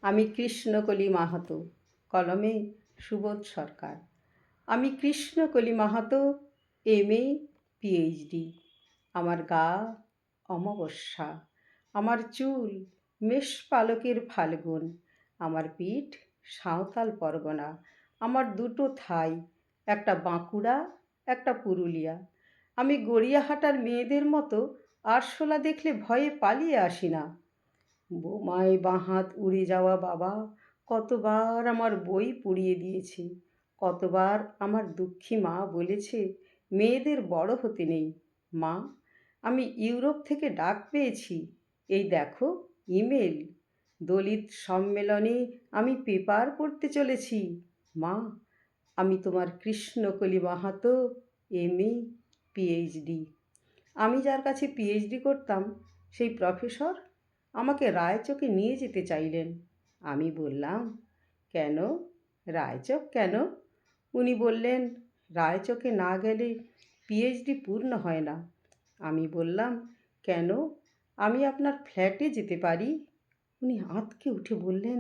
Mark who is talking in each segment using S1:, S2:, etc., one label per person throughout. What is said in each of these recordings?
S1: আমি কৃষ্ণকলি মাহাতো, কলমে সুবোধ সরকার। আমি কৃষ্ণকলি মাহাতো, এমএ পিএইচডি। আমার গা অমাবস্যা, আমার চুল মেষপালকের ফাল্গুন, আমার পিঠ সাঁওতাল পরগনা, আমার দুটো থাই, একটা বাঁকুড়া, একটা পুরুলিয়া। আমি গড়িয়াহাটার মেয়েদের মতো আরশোলা দেখলে ভয়ে পালিয়ে আসি না। বোমায় বাঁ হাত উড়ে যাওয়া বাবা কতবার আমার বই পুড়িয়ে দিয়েছে, কতবার আমার দুঃখী মা বলেছে মেয়েদের বড় হতে নেই। মা, আমি ইউরোপ থেকে ডাক পেয়েছি, এই দেখো ইমেল। দলিত সম্মেলনে আমি পেপার পড়তে চলেছি। মা, আমি তোমার কৃষ্ণকলি মাহাতো, এমএ পিএইচডি। আমি যার কাছে পিএইচডি করতাম সেই প্রফেসর আমাকে রায়চকে নিয়ে যেতে চাইলেন। আমি বললাম, কেন? রায়চক কেন? উনি বললেন, রায়চকে না গেলে পিএইচডি পূর্ণ হয় না। আমি বললাম, কেন? আমি আপনার ফ্ল্যাটে যেতে পারি। উনি আঁতকে উঠে বললেন,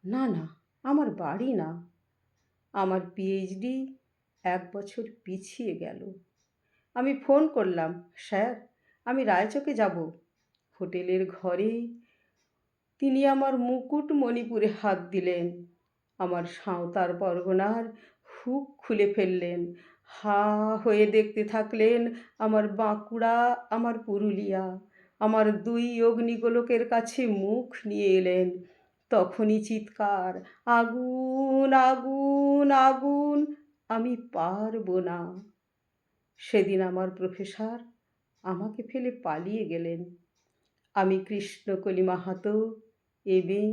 S1: না না, আমার বাড়ি না। আমার পিএইচডি 1 বছর পিছিয়ে গেল। আমি ফোন করলাম, স্যার আমি রায়চকে যাব। হোটেলের ঘরে তিনি আমার মুকুটমণিপুরে হাত দিলেন, আমার সাঁওতাল পরগনার হুক খুলে ফেললেন, হা হয়ে দেখতে থাকলেন আমার বাঁকুড়া, আমার পুরুলিয়া। আমার 2 অগ্নিগোলকের কাছে মুখ নিয়ে এলেন। তখনই চিৎকার, আগুন আগুন আগুন, আমি পারবো না। সেদিন আমার প্রফেসর আমাকে ফেলে পালিয়ে গেলেন। আমি কৃষ্ণকলি মাহাতো, এমএ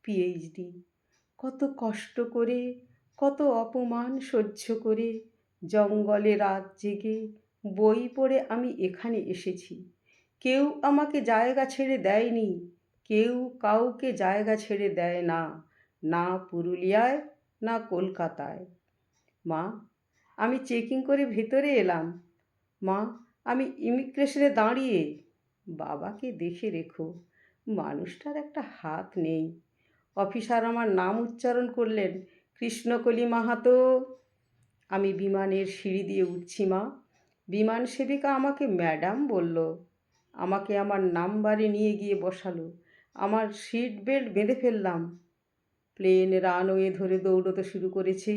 S1: পিএইচডি। কত কষ্ট করে, কত অপমান সহ্য করে, জঙ্গলে রাত জেগে বই পড়ে আমি এখানে এসেছি। কেউ আমাকে জায়গা ছেড়ে দেয়নি, কেউ কাউকে জায়গা ছেড়ে দেয় না, না পুরুলিয়ায়, না কলকাতায়। মা, আমি চেকিং করে ভেতরে এলাম। মা, আমি ইমিগ্রেশনে দাঁড়িয়ে। বাবাকে দেখে রেখো, মানুষটার একটা হাত নেই। অফিসার আমার নাম উচ্চারণ করলেন, কৃষ্ণকলি মাহাতো। আমি বিমানের সিঁড়ি দিয়ে উঠছি মা। বিমান সেবিকা আমাকে ম্যাডাম বলল, আমাকে আমার নাম্বারে নিয়ে গিয়ে বসালো। আমার সিট বেল্ট বেঁধে ফেললাম। প্লেন রানওয়ে ধরে দৌড়তে শুরু করেছে।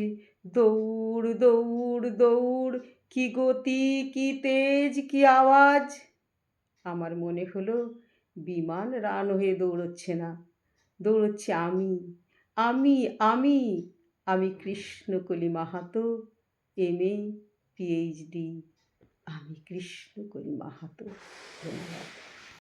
S1: দৌড় দৌড় দৌড়, কি গতি, কি তেজ, কি আওয়াজ! আমার মনে হলো বিমান রানওয়ে দৌড়চ্ছে না, দৌড়চ্ছে আমি। আমি আমি আমি কৃষ্ণকলি মাহাতো, এমএ পিএইচডি। আমি কৃষ্ণকলি মাহাতো। ধন্যবাদ।